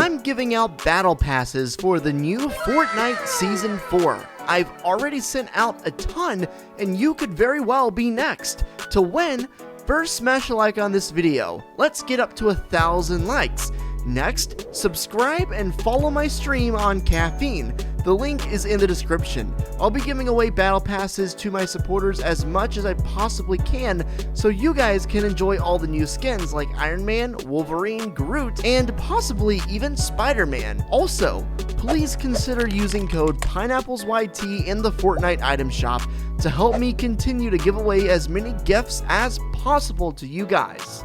I'm giving out battle passes for the new Fortnite Season 4. I've already sent out a ton, and you could very well be next. To win, first smash a like on this video. Let's get up to 1,000 likes. Next, subscribe and follow my stream on Caffeine. The link is in the description. I'll be giving away battle passes to my supporters as much as I possibly can, so you guys can enjoy all the new skins like Iron Man, Wolverine, Groot, and possibly even Spiderman. Also, please consider using code PineapplesYT in the Fortnite item shop to help me continue to give away as many gifts as possible to you guys.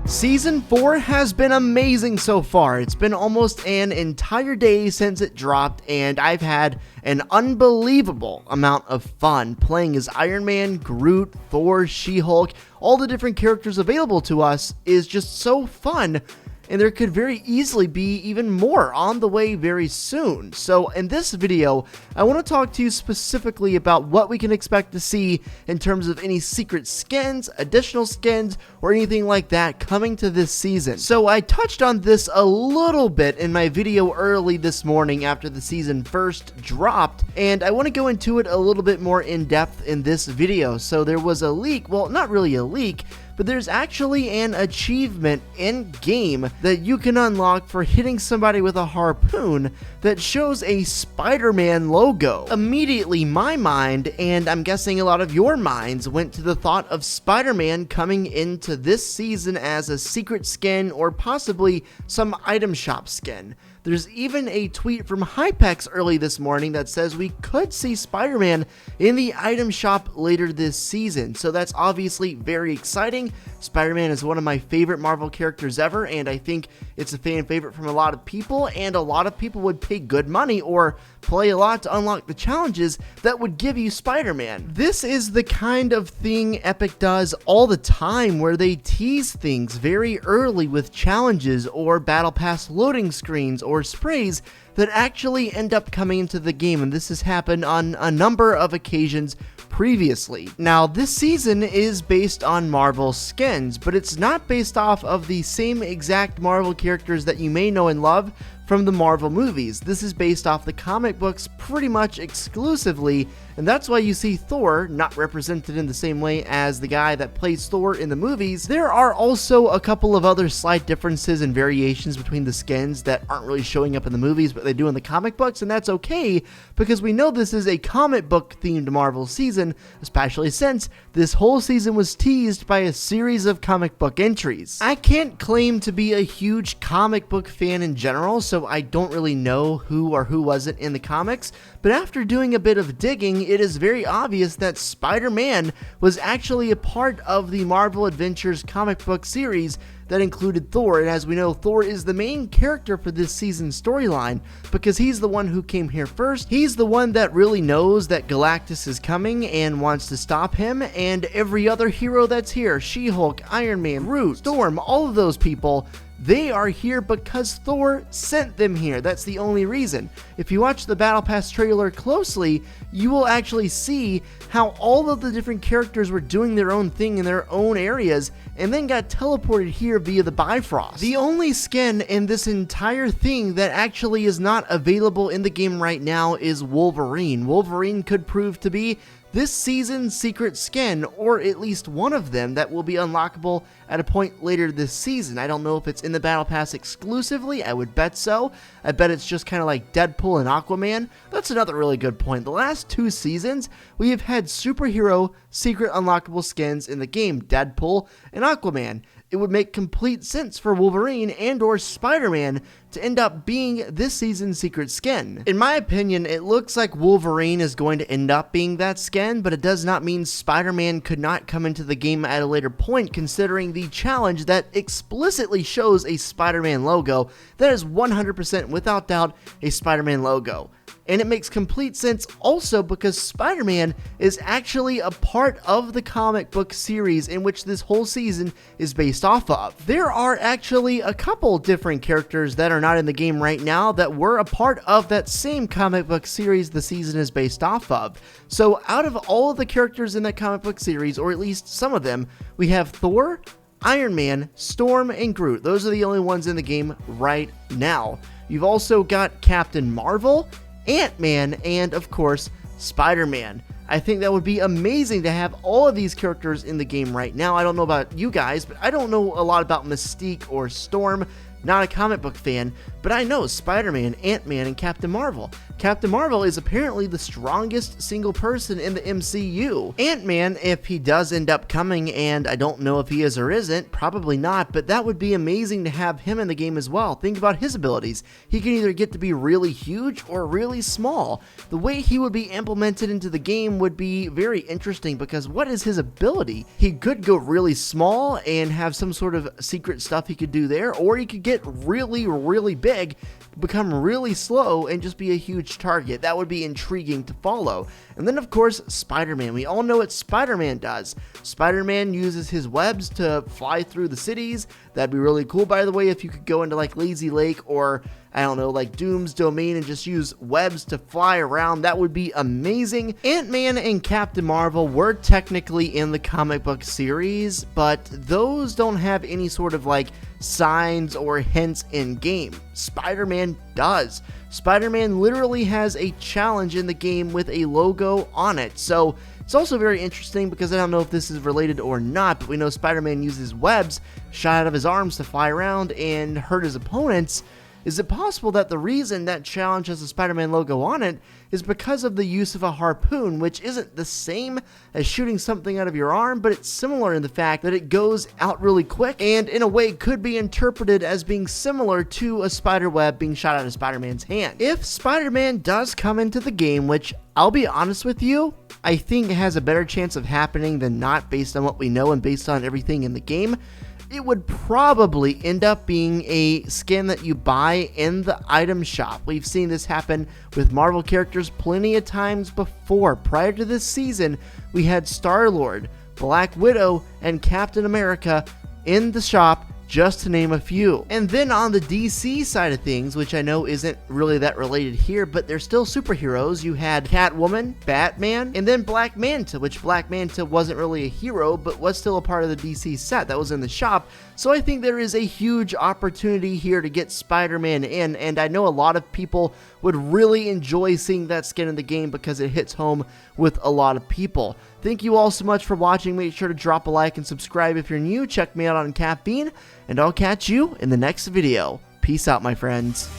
Season 4 has been amazing so far. It's been almost an entire day since it dropped, and I've had an unbelievable amount of fun playing as Iron Man, Groot, Thor, She-Hulk. All the different characters available to us is just so fun, and there could very easily be even more on the way very soon. So in this video, I want to talk to you specifically about what we can expect to see in terms of any secret skins, additional skins, or anything like that coming to this season. So I touched on this a little bit in my video early this morning after the season first dropped, and I want to go into it a little bit more in depth in this video. So there was a leak, well, not really a leak, but there's actually an achievement in-game that you can unlock for hitting somebody with a harpoon that shows a Spiderman logo. Immediately my mind, and I'm guessing a lot of your minds, went to the thought of Spiderman coming into this season as a secret skin or possibly some item shop skin. There's even a tweet from Hypex early this morning that says we could see Spider-Man in the item shop later this season, so that's obviously very exciting. Spider-Man is one of my favorite Marvel characters ever, and I think it's a fan favorite from a lot of people, and a lot of people would pay good money or play a lot to unlock the challenges that would give you Spider-Man. This is the kind of thing Epic does all the time, where they tease things very early with challenges or battle pass loading screens or sprays that actually end up coming into the game, and this has happened on a number of occasions previously. Now, this season is based on Marvel skins, but it's not based off of the same exact Marvel characters that you may know and love from the Marvel movies. This is based off the comic books pretty much exclusively, and that's why you see Thor not represented in the same way as the guy that plays Thor in the movies. There are also a couple of other slight differences and variations between the skins that aren't really showing up in the movies, but they do in the comic books, and that's okay because we know this is a comic book themed Marvel season, especially since this whole season was teased by a series of comic book entries. I can't claim to be a huge comic book fan in general, so I don't really know who or who wasn't in the comics, but after doing a bit of digging, it is very obvious that Spider-Man was actually a part of the Marvel Adventures comic book series that included Thor, and as we know, Thor is the main character for this season's storyline because he's the one who came here first. He's the one that really knows that Galactus is coming and wants to stop him, and every other hero that's here, She-Hulk, Iron Man, Groot, Storm, all of those people, they are here because Thor sent them here. That's the only reason. If you watch the Battle Pass trailer closely, you will actually see how all of the different characters were doing their own thing in their own areas and then got teleported here via the Bifrost. The only skin in this entire thing that actually is not available in the game right now is Wolverine. Wolverine could prove to be this season's secret skin, or at least one of them that will be unlockable at a point later this season. I don't know if it's in the Battle Pass exclusively. I would bet so. I bet it's just kind of like Deadpool and Aquaman. That's another really good point. The last 2 seasons, we have had superhero secret unlockable skins in the game, Deadpool and Aquaman. It would make complete sense for Wolverine and or Spider-Man to end up being this season's secret skin. In my opinion, it looks like Wolverine is going to end up being that skin, but it does not mean Spider-Man could not come into the game at a later point, considering the challenge that explicitly shows a Spider-Man logo. That is 100% without doubt a Spider-Man logo. And it makes complete sense also because Spider-Man is actually a part of the comic book series in which this whole season is based off of. There are actually a couple different characters that are not in the game right now that were a part of that same comic book series the season is based off of. So out of all of the characters in that comic book series, or at least some of them, we have Thor, Iron Man, Storm, and Groot. Those are the only ones in the game right now. You've also got Captain Marvel, Ant-Man, and of course, Spider-Man. I think that would be amazing to have all of these characters in the game right now. I don't know about you guys, but I don't know a lot about Mystique or Storm. Not a comic book fan, but I know Spider-Man, Ant-Man, and Captain Marvel. Captain Marvel is apparently the strongest single person in the MCU. Ant-Man, if he does end up coming, and I don't know if he is or isn't, probably not, but that would be amazing to have him in the game as well. Think about his abilities. He can either get to be really huge or really small. The way he would be implemented into the game would be very interesting, because what is his ability? He could go really small and have some sort of secret stuff he could do there, or he could get really, really big, become really slow, and just be a huge target. That would be intriguing to follow. And then of course, Spider-Man. We all know what Spider-Man does. Spider-Man uses his webs to fly through the cities. That'd be really cool, by the way, if you could go into like Lazy Lake or I don't know, like Doom's Domain and just use webs to fly around. That would be amazing. Ant-Man and Captain Marvel were technically in the comic book series, but those don't have any sort of like signs or hints in game. Spider-Man does. Spider-Man literally has a challenge in the game with a logo on it. So it's also very interesting because I don't know if this is related or not, but we know Spider-Man uses webs shot out of his arms to fly around and hurt his opponents. Is it possible that the reason that challenge has a Spider-Man logo on it is because of the use of a harpoon, which isn't the same as shooting something out of your arm, but it's similar in the fact that it goes out really quick and in a way could be interpreted as being similar to a spider web being shot out of Spider-Man's hand. If Spider-Man does come into the game, which I'll be honest with you, I think it has a better chance of happening than not based on what we know and based on everything in the game, it would probably end up being a skin that you buy in the item shop. We've seen this happen with Marvel characters plenty of times before. Prior to this season, we had Star-Lord, Black Widow, and Captain America in the shop, just to name a few. And then on the DC side of things, which I know isn't really that related here, but they're still superheroes, you had Catwoman, Batman, and then Black Manta, which Black Manta wasn't really a hero, but was still a part of the DC set that was in the shop. So I think there is a huge opportunity here to get Spider-Man in, and I know a lot of people would really enjoy seeing that skin in the game because it hits home with a lot of people. Thank you all so much for watching. Make sure to drop a like and subscribe if you're new. Check me out on Caffeine, and I'll catch you in the next video. Peace out, my friends.